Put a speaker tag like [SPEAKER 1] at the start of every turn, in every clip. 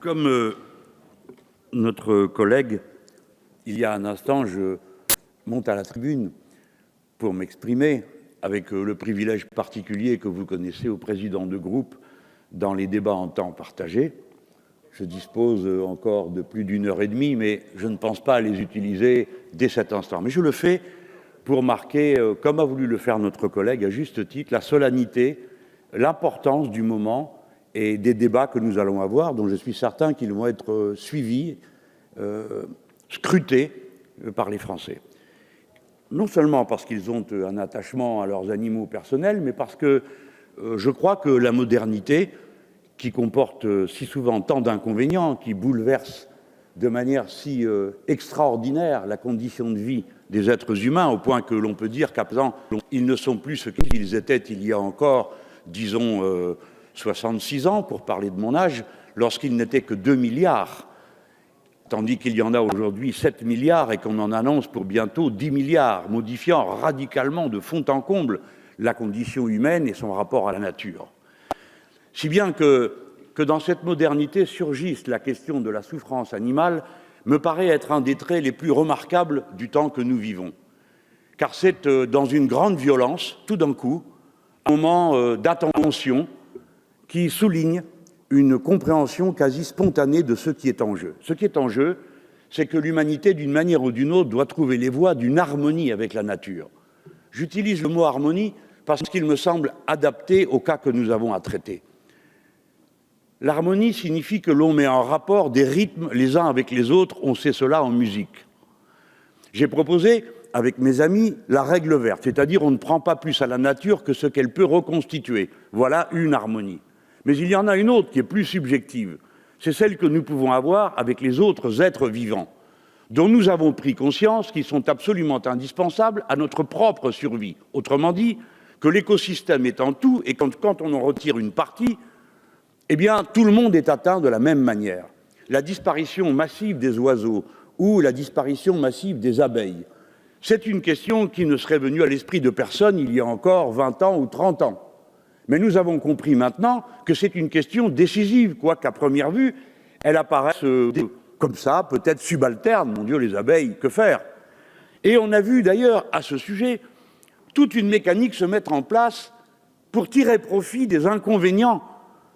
[SPEAKER 1] Comme notre collègue, il y a un instant, je monte à la tribune pour m'exprimer avec le privilège particulier que vous connaissez au président de groupe dans les débats en temps partagé. Je dispose encore de plus d'une heure et demie, mais je ne pense pas à les utiliser dès cet instant. Mais je le fais pour marquer, comme a voulu le faire notre collègue, à juste titre, la solennité, l'importance du moment et des débats que nous allons avoir, dont je suis certain qu'ils vont être suivis, scrutés par les Français. Non seulement parce qu'ils ont un attachement à leurs animaux personnels, mais parce que je crois que la modernité, qui comporte si souvent tant d'inconvénients, qui bouleverse de manière si extraordinaire la condition de vie des êtres humains, au point que l'on peut dire qu'à présent, ils ne sont plus ce qu'ils étaient il y a encore, disons, 66 ans, pour parler de mon âge, lorsqu'ils n'étaient que 2 milliards, tandis qu'il y en a aujourd'hui 7 milliards et qu'on en annonce pour bientôt 10 milliards, modifiant radicalement de fond en comble la condition humaine et son rapport à la nature. Si bien que dans cette modernité surgisse la question de la souffrance animale, me paraît être un des traits les plus remarquables du temps que nous vivons. Car c'est dans une grande violence, tout d'un coup, un moment d'attention qui souligne une compréhension quasi spontanée de ce qui est en jeu. Ce qui est en jeu, c'est que l'humanité, d'une manière ou d'une autre, doit trouver les voies d'une harmonie avec la nature. J'utilise le mot harmonie parce qu'il me semble adapté au cas que nous avons à traiter. L'harmonie signifie que l'on met en rapport des rythmes les uns avec les autres, on sait cela en musique. J'ai proposé, avec mes amis, la règle verte, c'est-à-dire on ne prend pas plus à la nature que ce qu'elle peut reconstituer. Voilà une harmonie. Mais il y en a une autre qui est plus subjective. C'est celle que nous pouvons avoir avec les autres êtres vivants, dont nous avons pris conscience qu'ils sont absolument indispensables à notre propre survie. Autrement dit, que l'écosystème est en tout et quand on en retire une partie, eh bien, tout le monde est atteint de la même manière. La disparition massive des oiseaux ou la disparition massive des abeilles, c'est une question qui ne serait venue à l'esprit de personne il y a encore 20 ans ou 30 ans. Mais nous avons compris maintenant que c'est une question décisive, quoiqu'à première vue, elle apparaisse comme ça, peut-être subalterne. Mon Dieu, les abeilles, que faire? Et on a vu d'ailleurs, à ce sujet, toute une mécanique se mettre en place pour tirer profit des inconvénients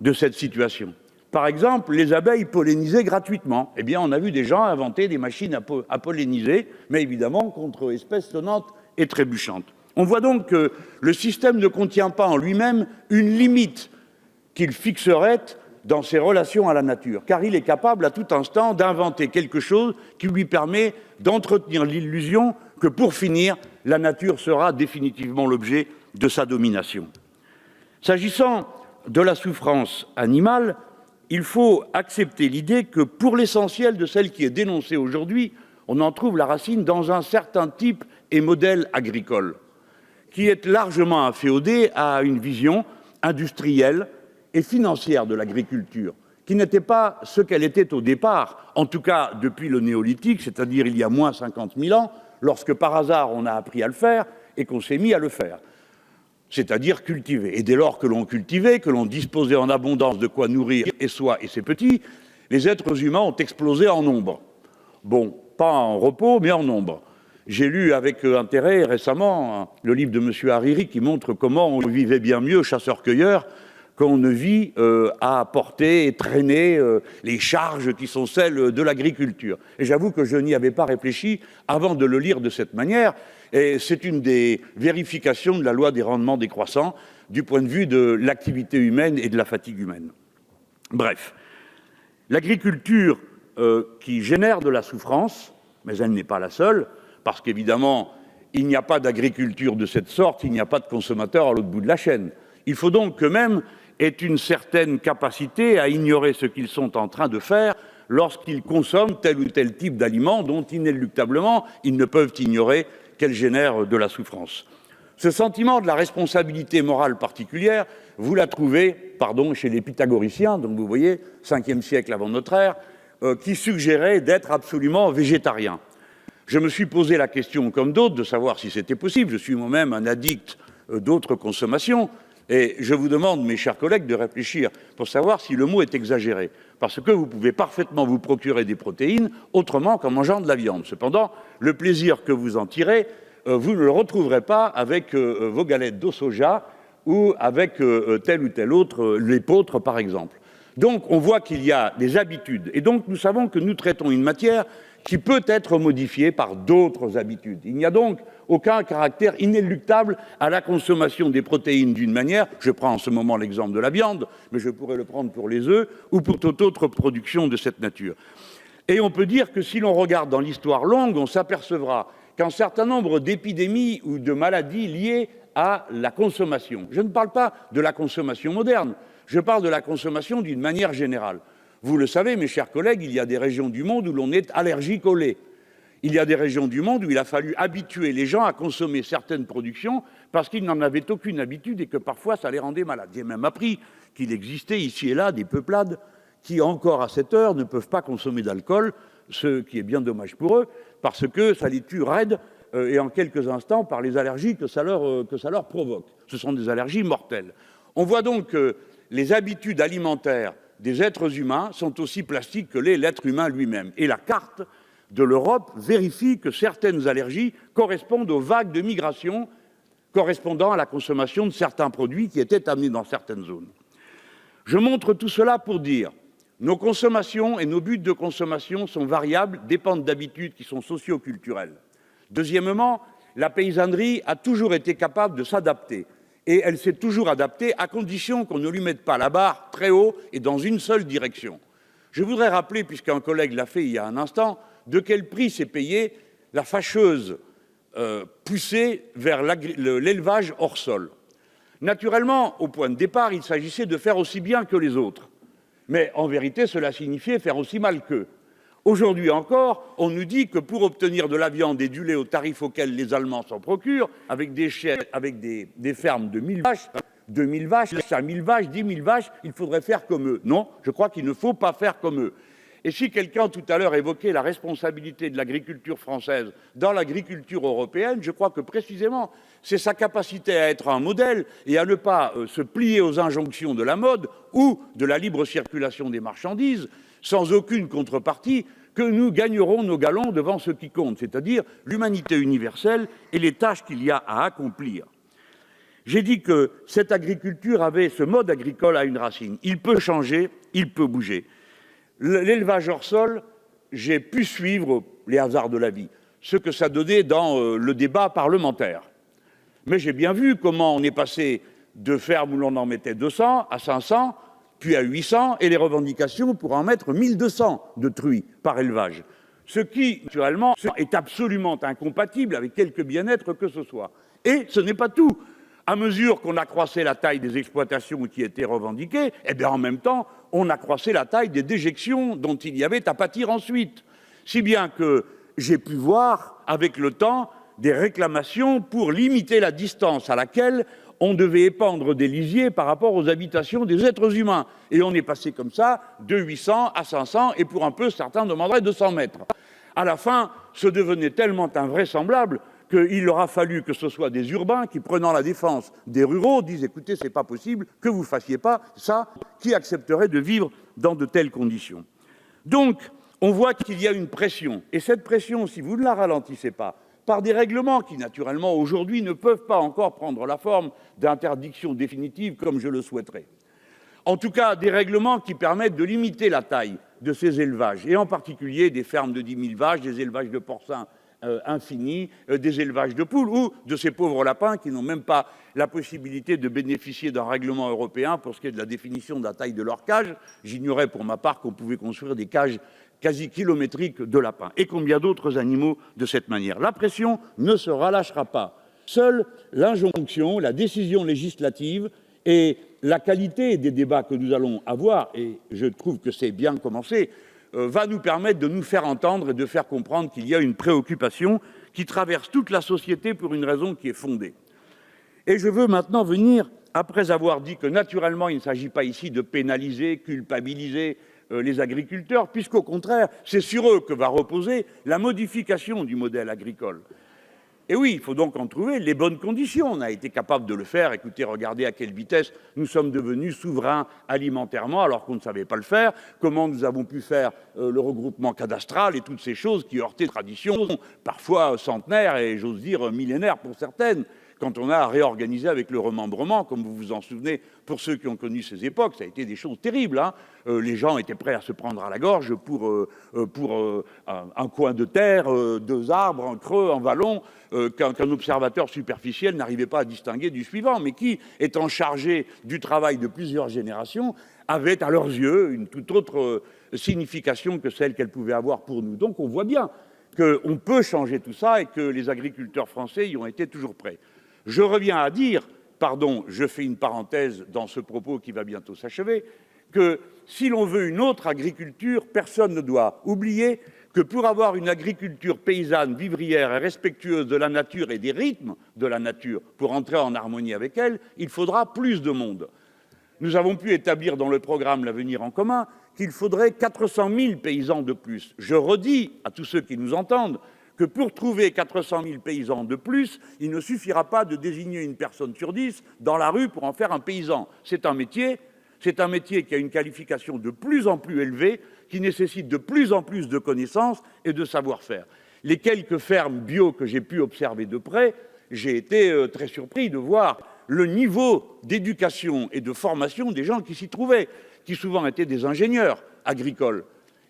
[SPEAKER 1] de cette situation. Par exemple, les abeilles pollinisées gratuitement. Eh bien, on a vu des gens inventer des machines à polliniser, mais évidemment contre espèces sonnantes et trébuchantes. On voit donc que le système ne contient pas en lui-même une limite qu'il fixerait dans ses relations à la nature, car il est capable à tout instant d'inventer quelque chose qui lui permet d'entretenir l'illusion que, pour finir, la nature sera définitivement l'objet de sa domination. S'agissant de la souffrance animale, il faut accepter l'idée que, pour l'essentiel de celle qui est dénoncée aujourd'hui, on en trouve la racine dans un certain type et modèle agricole, qui est largement inféodé à une vision industrielle et financière de l'agriculture, qui n'était pas ce qu'elle était au départ, en tout cas depuis le néolithique, c'est-à-dire il y a moins 50 000 ans, lorsque par hasard on a appris à le faire et qu'on s'est mis à le faire, c'est-à-dire cultiver. Et dès lors que l'on cultivait, que l'on disposait en abondance de quoi nourrir et soi et ses petits, les êtres humains ont explosé en nombre. Bon, pas en repos, mais en nombre. J'ai lu avec intérêt récemment le livre de M. Hariri qui montre comment on vivait bien mieux chasseur-cueilleur qu'on ne vit à porter et traîner les charges qui sont celles de l'agriculture. Et j'avoue que je n'y avais pas réfléchi avant de le lire de cette manière. Et c'est une des vérifications de la loi des rendements décroissants du point de vue de l'activité humaine et de la fatigue humaine. Bref, l'agriculture qui génère de la souffrance, mais elle n'est pas la seule, parce qu'évidemment, il n'y a pas d'agriculture de cette sorte, il n'y a pas de consommateurs à l'autre bout de la chaîne. Il faut donc qu'eux-mêmes aient une certaine capacité à ignorer ce qu'ils sont en train de faire lorsqu'ils consomment tel ou tel type d'aliments dont inéluctablement ils ne peuvent ignorer qu'elles génèrent de la souffrance. Ce sentiment de la responsabilité morale particulière, vous la trouvez, chez les pythagoriciens, donc vous voyez, 5e siècle avant notre ère, qui suggéraient d'être absolument végétariens. Je me suis posé la question, comme d'autres, de savoir si c'était possible. Je suis moi-même un addict d'autres consommations, Et je vous demande, mes chers collègues, de réfléchir pour savoir si le mot est exagéré. Parce que vous pouvez parfaitement vous procurer des protéines autrement qu'en mangeant de la viande. Cependant, le plaisir que vous en tirez, vous ne le retrouverez pas avec vos galettes d'eau soja ou avec tel ou tel autre, l'épeautre par exemple. Donc on voit qu'il y a des habitudes. Et donc nous savons que nous traitons une matière qui peut être modifiée par d'autres habitudes. Il n'y a donc aucun caractère inéluctable à la consommation des protéines d'une manière, je prends en ce moment l'exemple de la viande, mais je pourrais le prendre pour les œufs ou pour toute autre production de cette nature. Et on peut dire que si l'on regarde dans l'histoire longue, on s'apercevra qu'un certain nombre d'épidémies ou de maladies liées à la consommation, je ne parle pas de la consommation moderne, je parle de la consommation d'une manière générale. Vous le savez, mes chers collègues, il y a des régions du monde où l'on est allergique au lait. Il y a des régions du monde où il a fallu habituer les gens à consommer certaines productions parce qu'ils n'en avaient aucune habitude et que parfois ça les rendait malades. J'ai même appris qu'il existait ici et là des peuplades qui, encore à cette heure, ne peuvent pas consommer d'alcool, ce qui est bien dommage pour eux, parce que ça les tue raides et en quelques instants par les allergies que ça leur provoque. Ce sont des allergies mortelles. On voit donc que les habitudes alimentaires des êtres humains sont aussi plastiques que l'est l'être humain lui-même. Et la carte de l'Europe vérifie que certaines allergies correspondent aux vagues de migration correspondant à la consommation de certains produits qui étaient amenés dans certaines zones. Je montre tout cela pour dire nos consommations et nos buts de consommation sont variables, dépendent d'habitudes qui sont socio-culturelles. Deuxièmement, la paysannerie a toujours été capable de s'adapter. Et elle s'est toujours adaptée à condition qu'on ne lui mette pas la barre très haut et dans une seule direction. Je voudrais rappeler, puisqu'un collègue l'a fait il y a un instant, de quel prix s'est payée la fâcheuse poussée vers l'élevage hors sol. Naturellement, au point de départ, il s'agissait de faire aussi bien que les autres. Mais en vérité, cela signifiait faire aussi mal qu'eux. Aujourd'hui encore, on nous dit que pour obtenir de la viande et du lait au tarif auquel les Allemands s'en procurent, avec des fermes de 1000 vaches, 2000 vaches, 5000 vaches, 10 000 vaches, il faudrait faire comme eux. Non, je crois qu'il ne faut pas faire comme eux. Et si quelqu'un tout à l'heure évoquait la responsabilité de l'agriculture française dans l'agriculture européenne, je crois que précisément c'est sa capacité à être un modèle et à ne pas se plier aux injonctions de la mode ou de la libre circulation des marchandises, sans aucune contrepartie, que nous gagnerons nos galons devant ce qui compte, c'est-à-dire l'humanité universelle et les tâches qu'il y a à accomplir. J'ai dit que cette agriculture avait, ce mode agricole a une racine. Il peut changer, il peut bouger. L'élevage hors sol, j'ai pu suivre les hasards de la vie, ce que ça donnait dans le débat parlementaire. Mais j'ai bien vu comment on est passé de fermes où l'on en mettait 200 à 500, puis à 800, et les revendications pour en mettre 1200 de truies par élevage. Ce qui, naturellement, est absolument incompatible avec quelque bien-être que ce soit. Et ce n'est pas tout. À mesure qu'on accroissait la taille des exploitations qui étaient revendiquées, eh bien en même temps, on accroissait la taille des déjections dont il y avait à pâtir ensuite. Si bien que j'ai pu voir, avec le temps, des réclamations pour limiter la distance à laquelle on devait épandre des lisiers par rapport aux habitations des êtres humains. Et on est passé comme ça de 800 à 500, et pour un peu, certains demanderaient 200 mètres. À la fin, ce devenait tellement invraisemblable qu'il aura fallu que ce soit des urbains qui, prenant la défense des ruraux, disent « écoutez, c'est pas possible que vous fassiez pas ça, qui accepterait de vivre dans de telles conditions ?» Donc, on voit qu'il y a une pression. Et cette pression, si vous ne la ralentissez pas, par des règlements qui, naturellement, aujourd'hui, ne peuvent pas encore prendre la forme d'interdiction définitive comme je le souhaiterais. En tout cas, des règlements qui permettent de limiter la taille de ces élevages, et en particulier des fermes de 10 000 vaches, des élevages de porcins infinis, des élevages de poules, ou de ces pauvres lapins qui n'ont même pas la possibilité de bénéficier d'un règlement européen pour ce qui est de la définition de la taille de leur cage. J'ignorais pour ma part qu'on pouvait construire des cages quasi kilométriques de lapins, et combien d'autres animaux de cette manière. La pression ne se relâchera pas. Seule l'injonction, la décision législative et la qualité des débats que nous allons avoir, et je trouve que c'est bien commencé, va nous permettre de nous faire entendre et de faire comprendre qu'il y a une préoccupation qui traverse toute la société pour une raison qui est fondée. Et je veux maintenant venir, après avoir dit que naturellement il ne s'agit pas ici de pénaliser, culpabiliser les agriculteurs, puisqu'au contraire, c'est sur eux que va reposer la modification du modèle agricole. Et oui, il faut donc en trouver les bonnes conditions. On a été capable de le faire. Écoutez, regardez à quelle vitesse nous sommes devenus souverains alimentairement alors qu'on ne savait pas le faire. Comment nous avons pu faire le regroupement cadastral et toutes ces choses qui heurtaient traditions, parfois centenaires et j'ose dire millénaires pour certaines. Quand on a réorganisé avec le remembrement, comme vous vous en souvenez, pour ceux qui ont connu ces époques, ça a été des choses terribles. Hein. Les gens étaient prêts à se prendre à la gorge pour un coin de terre, 2 arbres, un creux, un vallon, qu'un observateur superficiel n'arrivait pas à distinguer du suivant, mais qui, étant chargé du travail de plusieurs générations, avait à leurs yeux une toute autre signification que celle qu'elle pouvait avoir pour nous. Donc on voit bien qu'on peut changer tout ça et que les agriculteurs français y ont été toujours prêts. Je reviens à dire, pardon, je fais une parenthèse dans ce propos qui va bientôt s'achever, que si l'on veut une autre agriculture, personne ne doit oublier que pour avoir une agriculture paysanne, vivrière et respectueuse de la nature et des rythmes de la nature, pour entrer en harmonie avec elle, il faudra plus de monde. Nous avons pu établir dans le programme L'Avenir en commun qu'il faudrait 400 000 paysans de plus. Je redis à tous ceux qui nous entendent que pour trouver 400 000 paysans de plus, il ne suffira pas de désigner une personne sur 10 dans la rue pour en faire un paysan. C'est un métier qui a une qualification de plus en plus élevée, qui nécessite de plus en plus de connaissances et de savoir-faire. Les quelques fermes bio que j'ai pu observer de près, j'ai été très surpris de voir le niveau d'éducation et de formation des gens qui s'y trouvaient, qui souvent étaient des ingénieurs agricoles,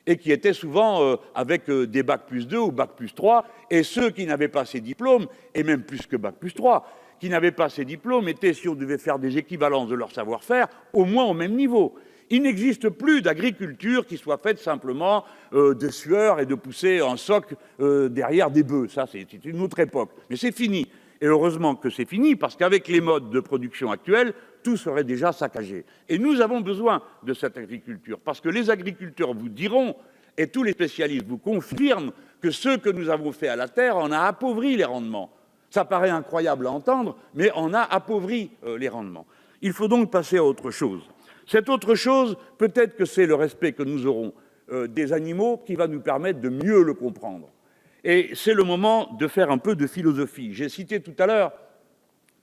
[SPEAKER 1] et qui étaient souvent avec des bac+2 ou bac+3, et ceux qui n'avaient pas ces diplômes, et même plus que bac+3, qui n'avaient pas ces diplômes, étaient, si on devait faire des équivalences de leur savoir-faire, au moins au même niveau. Il n'existe plus d'agriculture qui soit faite simplement de sueur et de pousser en soc derrière des bœufs. Ça, c'est une autre époque. Mais c'est fini. Et heureusement que c'est fini, parce qu'avec les modes de production actuels, tout serait déjà saccagé. Et nous avons besoin de cette agriculture, parce que les agriculteurs vous diront, et tous les spécialistes vous confirment, que ce que nous avons fait à la terre en a appauvri les rendements. Ça paraît incroyable à entendre, mais on a appauvri les rendements. Il faut donc passer à autre chose. Cette autre chose, peut-être que c'est le respect que nous aurons des animaux qui va nous permettre de mieux le comprendre. Et c'est le moment de faire un peu de philosophie. J'ai cité tout à l'heure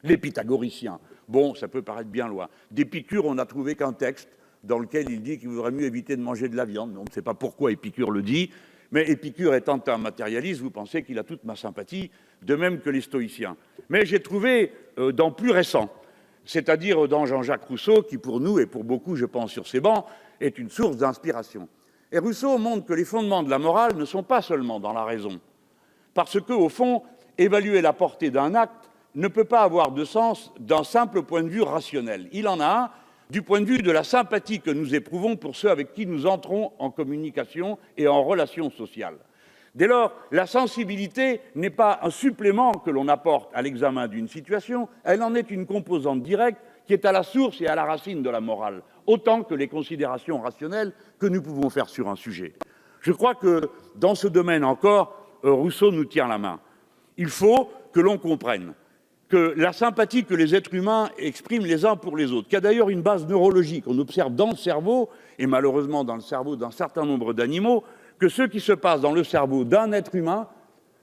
[SPEAKER 1] les pythagoriciens. Bon, ça peut paraître bien loin. D'Épicure, on n'a trouvé qu'un texte dans lequel il dit qu'il vaudrait mieux éviter de manger de la viande. On ne sait pas pourquoi Épicure le dit, mais Épicure étant un matérialiste, vous pensez qu'il a toute ma sympathie, de même que les stoïciens. Mais j'ai trouvé dans plus récent, c'est-à-dire dans Jean-Jacques Rousseau, qui pour nous, et pour beaucoup, je pense, sur ces bancs, est une source d'inspiration. Et Rousseau montre que les fondements de la morale ne sont pas seulement dans la raison, parce qu'au fond, évaluer la portée d'un acte ne peut pas avoir de sens d'un simple point de vue rationnel. Il en a un du point de vue de la sympathie que nous éprouvons pour ceux avec qui nous entrons en communication et en relation sociale. Dès lors, la sensibilité n'est pas un supplément que l'on apporte à l'examen d'une situation, elle en est une composante directe qui est à la source et à la racine de la morale, autant que les considérations rationnelles que nous pouvons faire sur un sujet. Je crois que, dans ce domaine encore, Rousseau nous tient la main. Il faut que l'on comprenne que la sympathie que les êtres humains expriment les uns pour les autres, qui a d'ailleurs une base neurologique, on observe dans le cerveau, et malheureusement dans le cerveau d'un certain nombre d'animaux, que ce qui se passe dans le cerveau d'un être humain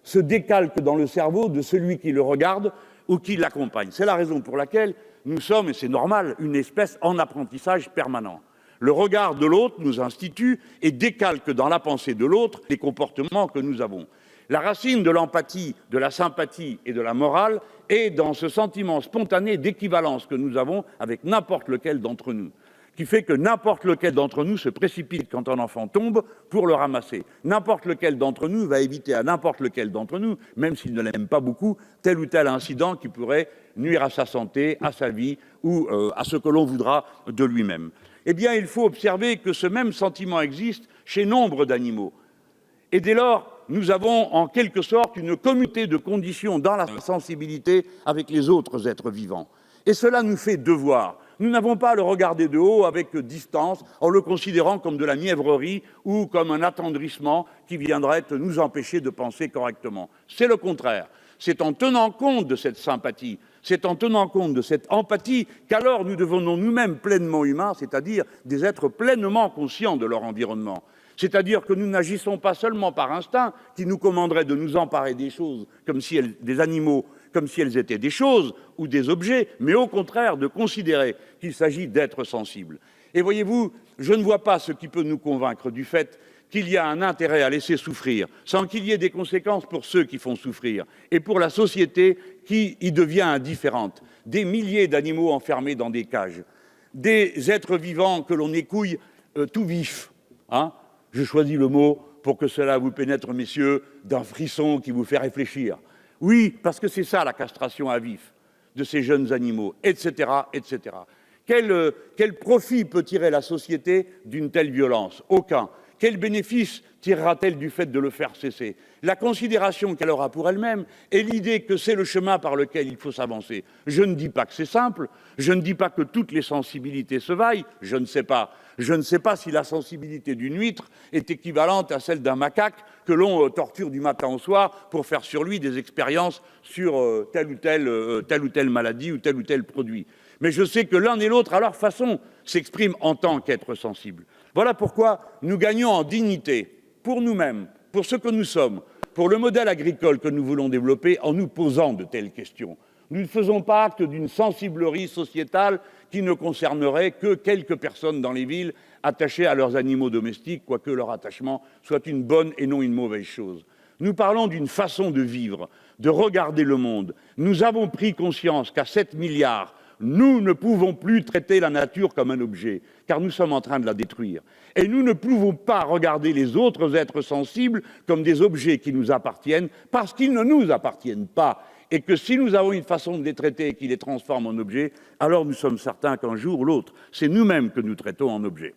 [SPEAKER 1] se décalque dans le cerveau de celui qui le regarde ou qui l'accompagne. C'est la raison pour laquelle nous sommes, et c'est normal, une espèce en apprentissage permanent. Le regard de l'autre nous institue et décalque dans la pensée de l'autre les comportements que nous avons. La racine de l'empathie, de la sympathie et de la morale est dans ce sentiment spontané d'équivalence que nous avons avec n'importe lequel d'entre nous, qui fait que n'importe lequel d'entre nous se précipite quand un enfant tombe pour le ramasser. N'importe lequel d'entre nous va éviter à n'importe lequel d'entre nous, même s'il ne l'aime pas beaucoup, tel ou tel incident qui pourrait nuire à sa santé, à sa vie ou à ce que l'on voudra de lui-même. Eh bien, il faut observer que ce même sentiment existe chez nombre d'animaux. Et dès lors, nous avons en quelque sorte une communauté de conditions dans la sensibilité avec les autres êtres vivants. Et cela nous fait devoir. Nous n'avons pas à le regarder de haut avec distance, en le considérant comme de la mièvrerie ou comme un attendrissement qui viendrait nous empêcher de penser correctement. C'est le contraire. C'est en tenant compte de cette sympathie, c'est en tenant compte de cette empathie qu'alors nous devenons nous-mêmes pleinement humains, c'est-à-dire des êtres pleinement conscients de leur environnement. C'est-à-dire que nous n'agissons pas seulement par instinct, qui nous commanderait de nous emparer des choses, des animaux, comme si elles étaient des choses ou des objets, mais au contraire de considérer qu'il s'agit d'êtres sensibles. Et voyez-vous, je ne vois pas ce qui peut nous convaincre du fait qu'il y a un intérêt à laisser souffrir, sans qu'il y ait des conséquences pour ceux qui font souffrir, et pour la société qui y devient indifférente. Des milliers d'animaux enfermés dans des cages, des êtres vivants que l'on écouille tout vifs. Hein, je choisis le mot pour que cela vous pénètre, messieurs, d'un frisson qui vous fait réfléchir. Oui, parce que c'est ça la castration à vif de ces jeunes animaux, etc., etc. Quel profit peut tirer la société d'une telle violence? Aucun. Quel bénéfice tirera-t-elle du fait de le faire cesser? La considération qu'elle aura pour elle-même et l'idée que c'est le chemin par lequel il faut s'avancer. Je ne dis pas que c'est simple, je ne dis pas que toutes les sensibilités se vaillent, je ne sais pas. Je ne sais pas si la sensibilité d'une huître est équivalente à celle d'un macaque que l'on torture du matin au soir pour faire sur lui des expériences sur telle ou telle maladie ou tel produit. Mais je sais que l'un et l'autre, à leur façon, s'expriment en tant qu'êtres sensibles. Voilà pourquoi nous gagnons en dignité, pour nous-mêmes, pour ce que nous sommes, pour le modèle agricole que nous voulons développer, en nous posant de telles questions. Nous ne faisons pas acte d'une sensiblerie sociétale qui ne concernerait que quelques personnes dans les villes attachées à leurs animaux domestiques, quoique leur attachement soit une bonne et non une mauvaise chose. Nous parlons d'une façon de vivre, de regarder le monde. Nous avons pris conscience qu'à 7 milliards, nous ne pouvons plus traiter la nature comme un objet, car nous sommes en train de la détruire. Et nous ne pouvons pas regarder les autres êtres sensibles comme des objets qui nous appartiennent, parce qu'ils ne nous appartiennent pas. Et que si nous avons une façon de les traiter et qui les transforme en objets, alors nous sommes certains qu'un jour ou l'autre, c'est nous-mêmes que nous traitons en objets.